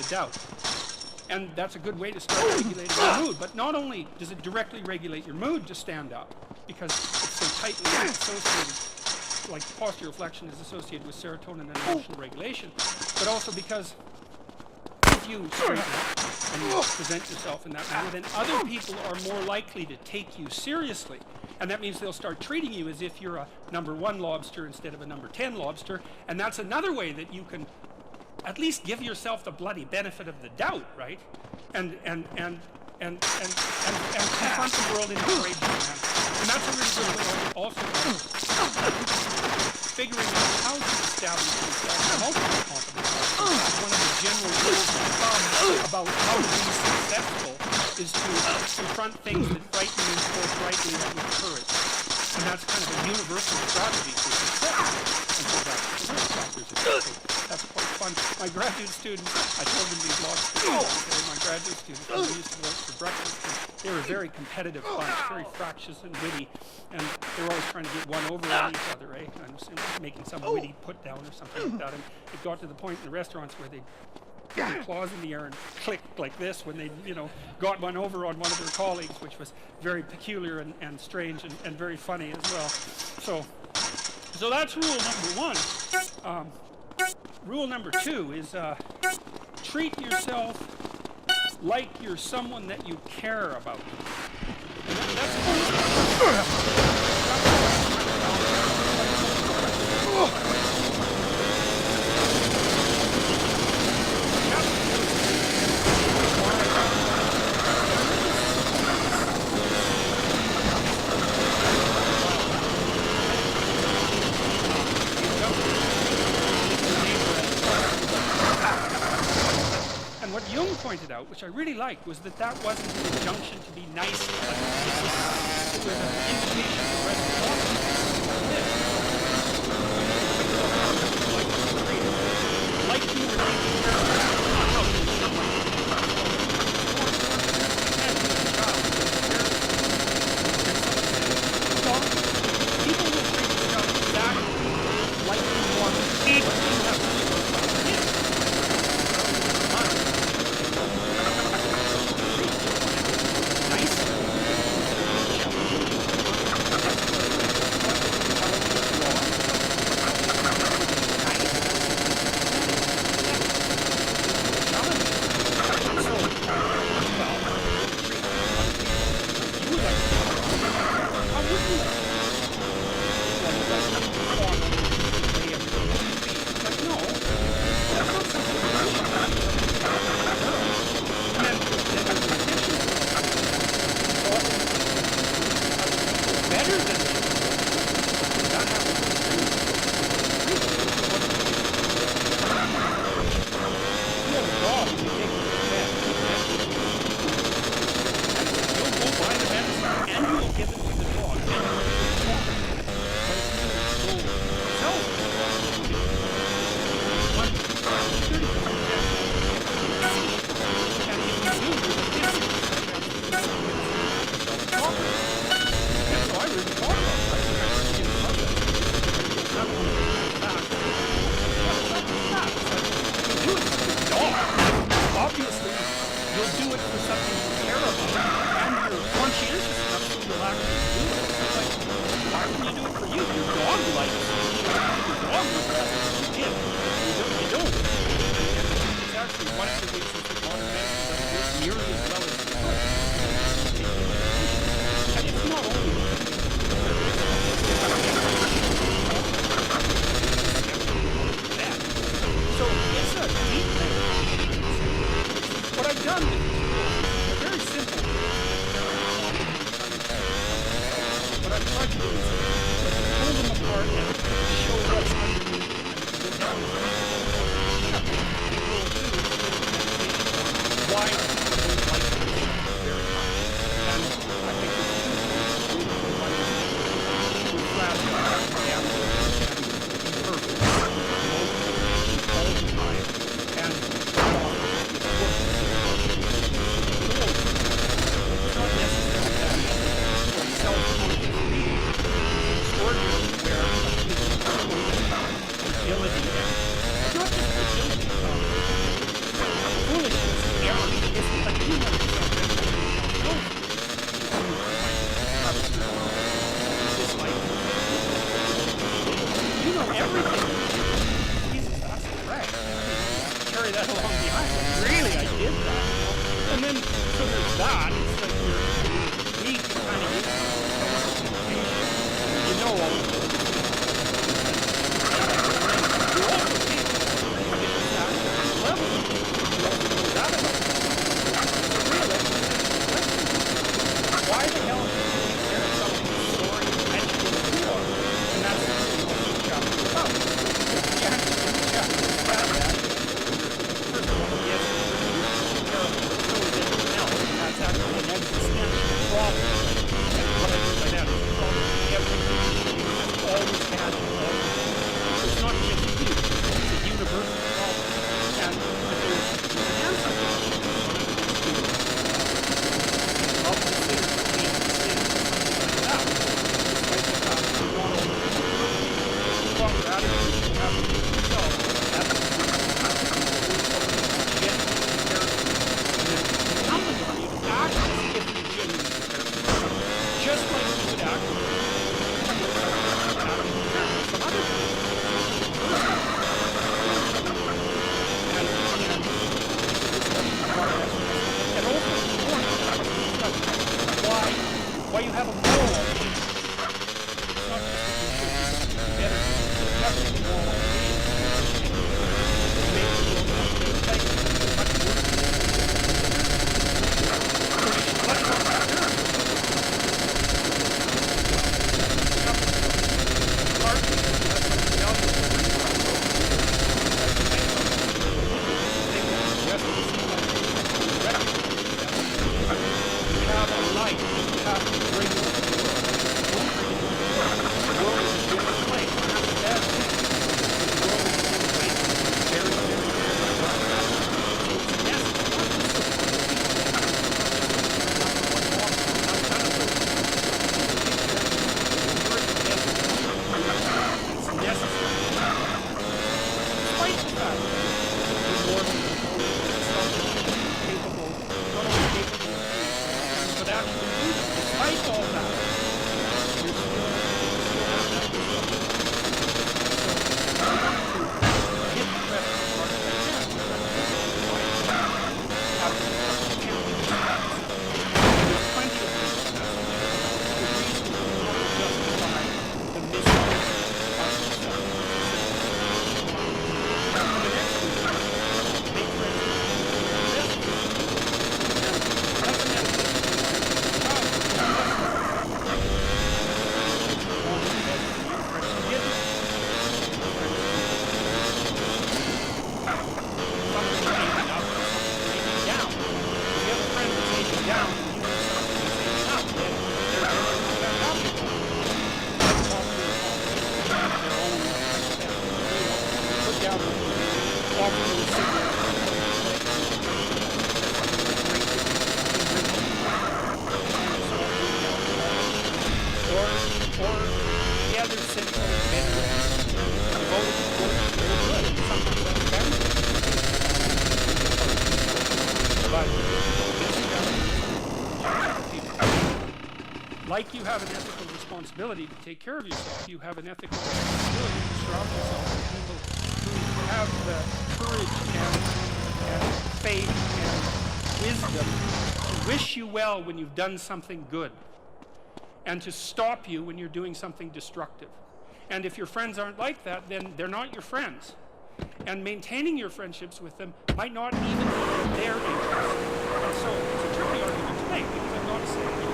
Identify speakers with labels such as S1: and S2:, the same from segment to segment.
S1: the doubt. And that's a good way to start regulating your mood. But not only does it directly regulate your mood to stand up, because it's so tightly associated, like posture reflection is associated with serotonin and emotional regulation, but also because if you straighten up and you present yourself in that manner, then other people are more likely to take you seriously. And that means they'll start treating you as if you're a number 1 lobster instead of a number 10 lobster. And that's another way that you can at least give yourself the bloody benefit of the doubt, right? And confront the world in a courageous manner. And that's a really good way also figuring out how to establish yourself multiple confidence. One of the general rules of thumb about how to be successful is to confront things that frighten you forthrightly and with courage. And that's kind of a universal strategy for success. And so that's the risk factors of success. That's quite fun. My graduate students, I told them these lots of things. My graduate students, when we used to work for breakfast, they were a very competitive bunch, very fractious and witty, and they were always trying to get one over on each other, eh? And making some witty put down or something like that. And it got to the point in the restaurants where they'd get their claws in the air and click like this when they, got one over on one of their colleagues, which was very peculiar and strange and very funny as well. So that's rule number 1. Rule number 2 is treat yourself like you're someone that you care about. And what Jung pointed out, which I really liked, was that wasn't an injunction to be nice to others. It was an invitation to reciprocity. Like you were taking care of people will treat stuff exactly like you want what you have. foolishness, error, it's like you know you know everything. Jesus, that's correct. Carry that along behind. Like, really, I did that. And then, so there's that. It's like you're weak and kind of you know all of this. You also need to get to that level. You also know that about it. So really, why the hell do you take care of something that's storing mentioned in the tool? And that's what the chapter is about. You have to do the chapter about that. First of all, yes, it's terrible. So is everything else. And that's actually an existential problem. And what I mean by that is the problem everything has always had and always has. So it's not just you. It's a universal problem. And if there's an answer to it, I'll consider the pain of sin or something like that. Despite the fact that you want all the stronger attitude you have to yourself, that's the genuine character. And then incumbent on you to act as if you're genuine character. Just like you would act some other people. And also, why you have a moral obligation. It's not just that you should be better. You have to be moral obligation. It makes the world much better place. It's much worse than it is. So you should let go of that term. Partly, that's something else. You have a light. You have to bring it to the world. The world is a different place. That's a bad thing. The world is a different place. It's very, very, very dark. It's necessary. It's necessary. Despite the fact that you're more capable, not only capable of doing, but actually do them. Despite all that, you still have that result. So, I want to hit the rest as hard as I can. There's plenty of things that the reason will not justify the mission of yourself. The next one, make friends with the best. Like you have an ethical responsibility to take care of yourself, you have an ethical responsibility to surround yourself with people who have the courage and faith and wisdom to wish you well when you've done something good and to stop you when you're doing something destructive. And if your friends aren't like that, then they're not your friends. And maintaining your friendships with them might not even be in their interest. And so it's a tricky argument to make, because I'm not saying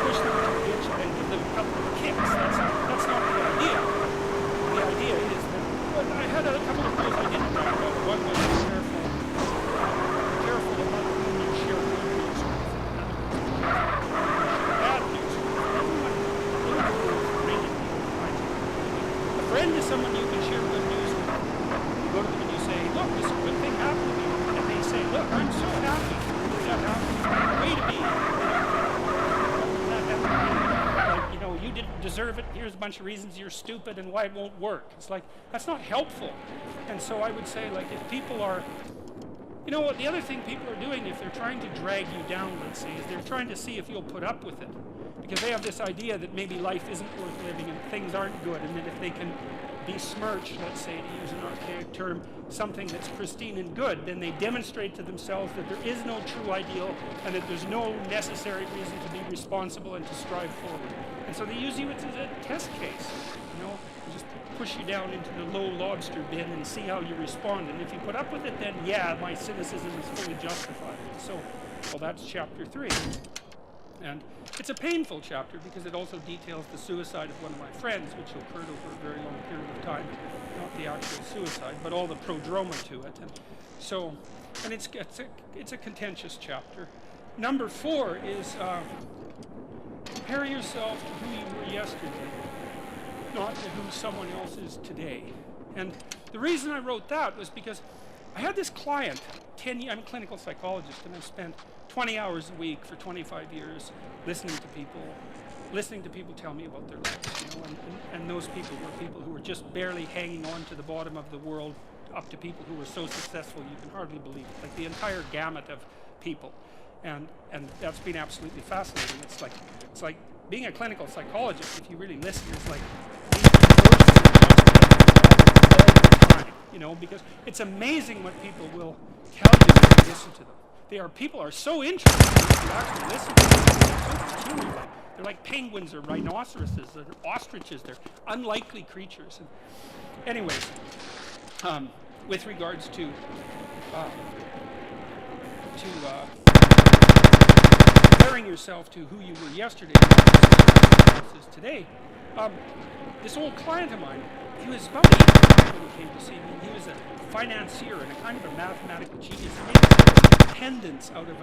S1: push them to the ditch and then give them a couple of kicks. That's not the idea. The idea is that, well, I had a couple of rules I didn't write about. One was careful about whom you share good news with. Bad news with. Everyone really a friend is someone you can share good news with. You go to them and you say, look, this good thing happened to me. And they say, look, I'm so happy that happened. Way to be. of it, here's a bunch of reasons you're stupid and why it won't work. It's like, that's not helpful. And so I would say, like, if people are, you know what, the other thing people are doing, if they're trying to drag you down, let's say, is they're trying to see if you'll put up with it. Because they have this idea that maybe life isn't worth living and things aren't good, and that if they can besmirch, let's say, to use an archaic term, something that's pristine and good, then they demonstrate to themselves that there is no true ideal and that there's no necessary reason to be responsible and to strive forward. And so they use you as a test case, you know, just push you down into the low lobster bin and see how you respond. And if you put up with it, then yeah, my cynicism is fully justified. So, well, that's chapter 3. And it's a painful chapter because it also details the suicide of one of my friends, which occurred over a very long period of time. Not the actual suicide, but all the prodroma to it. And so, and it's a contentious chapter. Number 4 is compare yourself to who you were yesterday, not to who someone else is today. And the reason I wrote that was because I had this client, I'm a clinical psychologist, and I've spent 20 hours a week for 25 years listening to people tell me about their lives, you know, and those people were people who were just barely hanging on to the bottom of the world, up to people who were so successful you can hardly believe it, like the entire gamut of people. And that's been absolutely fascinating. It's like being a clinical psychologist, if you really listen, it's like all the time, you know, because it's amazing what people will tell you when you listen to them. People are so interesting if you actually listen to them. They're so peculiar. They're like penguins or rhinoceroses or ostriches. They're unlikely creatures. And anyways, with regards to comparing yourself to who you were yesterday versus today, this old client of mine, he was about 85 when he came to see me. He was a financier and a kind of a mathematical genius. He made independence out of